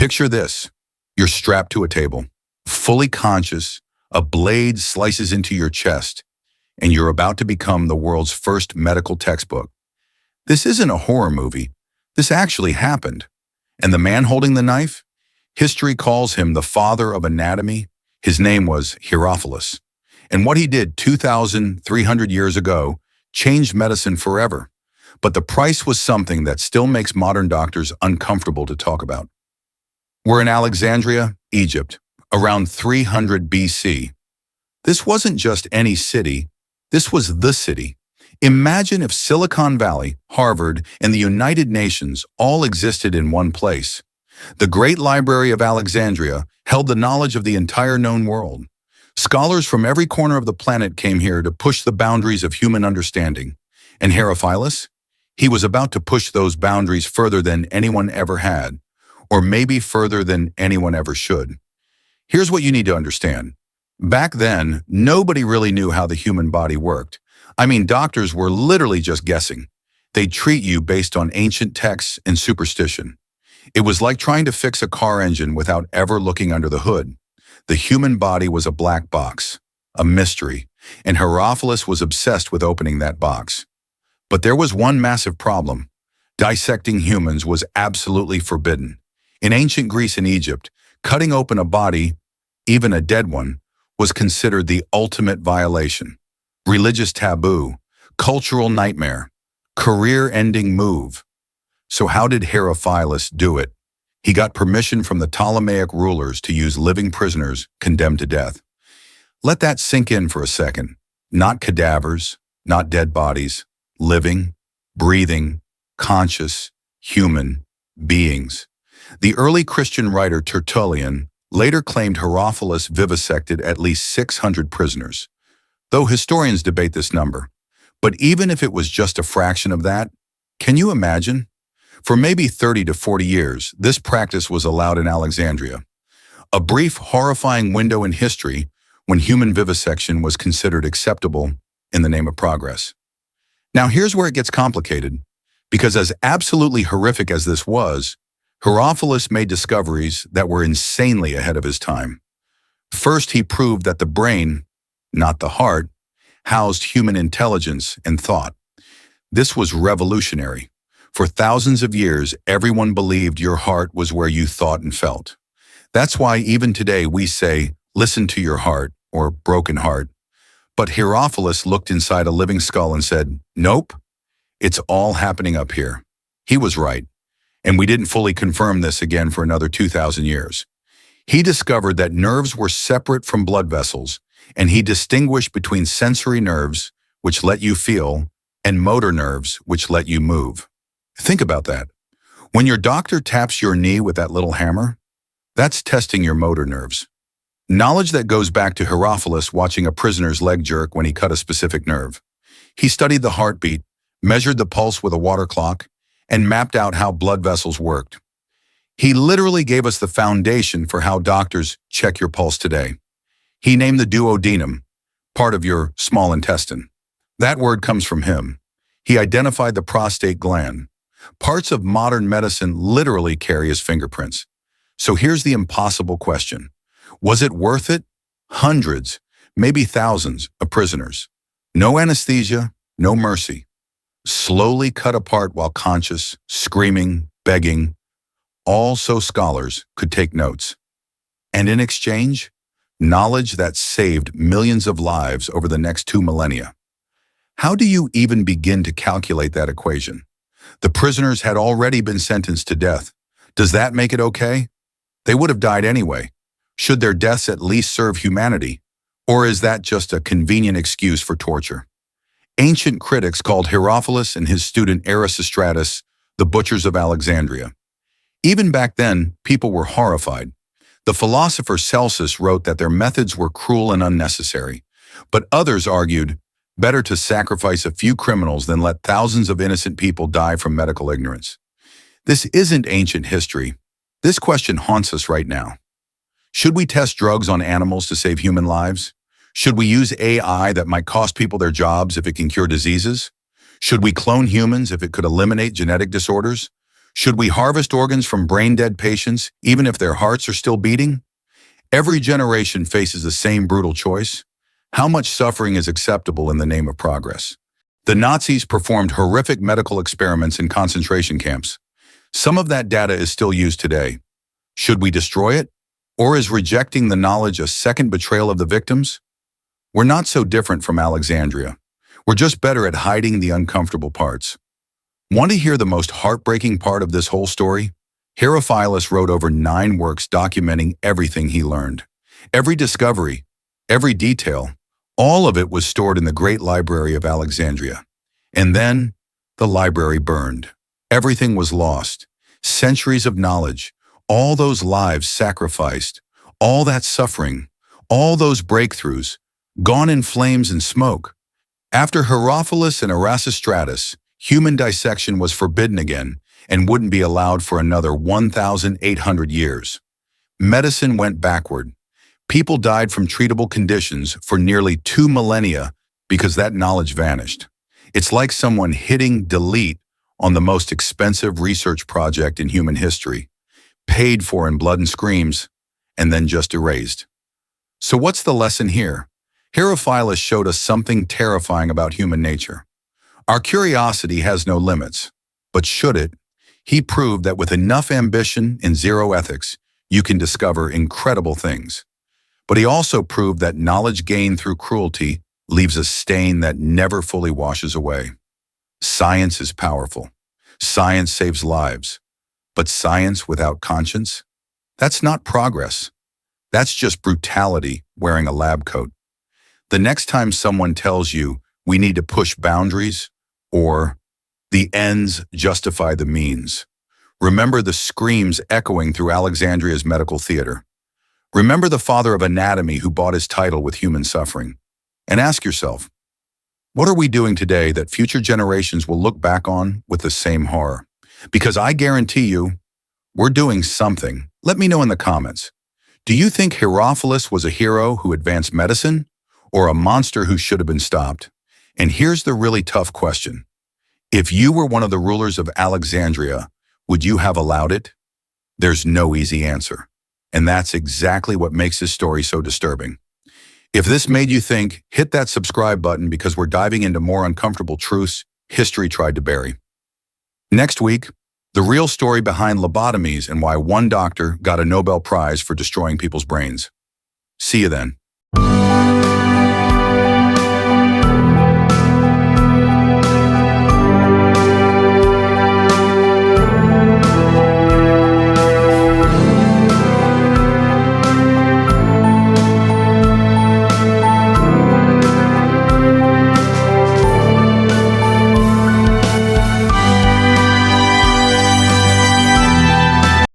Picture this. You're strapped to a table, fully conscious, a blade slices into your chest, and you're about to become the world's first medical textbook. This isn't a horror movie. This actually happened. And the man holding the knife? History calls him the father of anatomy. His name was Herophilus. And what he did 2,300 years ago changed medicine forever. But the price was something that still makes modern doctors uncomfortable to talk about. We're in Alexandria, Egypt, around 300 BC. This wasn't just any city. This was the city. Imagine if Silicon Valley, Harvard, and the United Nations all existed in one place. The Great Library of Alexandria held the knowledge of the entire known world. Scholars from every corner of the planet came here to push the boundaries of human understanding. And Herophilus? He was about to push those boundaries further than anyone ever had, or maybe further than anyone ever should. Here's what you need to understand. Back then, nobody really knew how the human body worked. I mean, doctors were literally just guessing. They'd treat you based on ancient texts and superstition. It was like trying to fix a car engine without ever looking under the hood. The human body was a black box, a mystery, and Herophilus was obsessed with opening that box. But there was one massive problem. Dissecting humans was absolutely forbidden. In ancient Greece and Egypt, cutting open a body, even a dead one, was considered the ultimate violation. Religious taboo, cultural nightmare, career-ending move. So how did Herophilus do it? He got permission from the Ptolemaic rulers to use living prisoners condemned to death. Let that sink in for a second. Not cadavers, not dead bodies, living, breathing, conscious, human beings. The early Christian writer Tertullian later claimed Herophilus vivisected at least 600 prisoners, though historians debate this number. But even if it was just a fraction of that, can you imagine? For maybe 30 to 40 years, this practice was allowed in Alexandria. A brief, horrifying window in history when human vivisection was considered acceptable in the name of progress. Now here's where it gets complicated, because as absolutely horrific as this was, Herophilus made discoveries that were insanely ahead of his time. First, he proved that the brain, not the heart, housed human intelligence and thought. This was revolutionary. For thousands of years, everyone believed your heart was where you thought and felt. That's why even today we say, listen to your heart, or broken heart. But Herophilus looked inside a living skull and said, nope, it's all happening up here. He was right. And we didn't fully confirm this again for another 2,000 years. He discovered that nerves were separate from blood vessels, and he distinguished between sensory nerves, which let you feel, and motor nerves, which let you move. Think about that. When your doctor taps your knee with that little hammer, that's testing your motor nerves. Knowledge that goes back to Herophilus watching a prisoner's leg jerk when he cut a specific nerve. He studied the heartbeat, measured the pulse with a water clock, and mapped out how blood vessels worked. He literally gave us the foundation for how doctors check your pulse today. He named the duodenum, part of your small intestine. That word comes from him. He identified the prostate gland. Parts of modern medicine literally carry his fingerprints. So here's the impossible question. Was it worth it? Hundreds, maybe thousands of prisoners. No anesthesia, no mercy. Slowly cut apart while conscious, screaming, begging, all so scholars could take notes. And in exchange, knowledge that saved millions of lives over the next 2 millennia. How do you even begin to calculate that equation? The prisoners had already been sentenced to death. Does that make it okay? They would have died anyway. Should their deaths at least serve humanity? Or is that just a convenient excuse for torture? Ancient critics called Herophilus and his student Erasistratus the butchers of Alexandria. Even back then, people were horrified. The philosopher Celsus wrote that their methods were cruel and unnecessary, but others argued, better to sacrifice a few criminals than let thousands of innocent people die from medical ignorance. This isn't ancient history. This question haunts us right now. Should we test drugs on animals to save human lives? Should we use AI that might cost people their jobs if it can cure diseases? Should we clone humans if it could eliminate genetic disorders? Should we harvest organs from brain-dead patients, even if their hearts are still beating? Every generation faces the same brutal choice. How much suffering is acceptable in the name of progress? The Nazis performed horrific medical experiments in concentration camps. Some of that data is still used today. Should we destroy it? Or is rejecting the knowledge a second betrayal of the victims? We're not so different from Alexandria. We're just better at hiding the uncomfortable parts. Want to hear the most heartbreaking part of this whole story? Herophilus wrote over 9 works documenting everything he learned. Every discovery, every detail, all of it was stored in the great library of Alexandria. And then, the library burned. Everything was lost. Centuries of knowledge, all those lives sacrificed, all that suffering, all those breakthroughs, gone in flames and smoke. After Herophilus and Erasistratus, human dissection was forbidden again and wouldn't be allowed for another 1,800 years. Medicine went backward. People died from treatable conditions for nearly 2 millennia because that knowledge vanished. It's like someone hitting delete on the most expensive research project in human history, paid for in blood and screams, and then just erased. So what's the lesson here? Herophilus showed us something terrifying about human nature. Our curiosity has no limits, but should it? He proved that with enough ambition and zero ethics, you can discover incredible things. But he also proved that knowledge gained through cruelty leaves a stain that never fully washes away. Science is powerful. Science saves lives. But science without conscience? That's not progress. That's just brutality wearing a lab coat. The next time someone tells you we need to push boundaries or the ends justify the means, remember the screams echoing through Alexandria's medical theater. Remember the father of anatomy who bought his title with human suffering. And ask yourself, what are we doing today that future generations will look back on with the same horror? Because I guarantee you, we're doing something. Let me know in the comments. Do you think Herophilus was a hero who advanced medicine, or a monster who should have been stopped? And here's the really tough question. If you were one of the rulers of Alexandria, would you have allowed it? There's no easy answer. And that's exactly what makes this story so disturbing. If this made you think, hit that subscribe button because we're diving into more uncomfortable truths history tried to bury. Next week, the real story behind lobotomies and why one doctor got a Nobel Prize for destroying people's brains. See you then.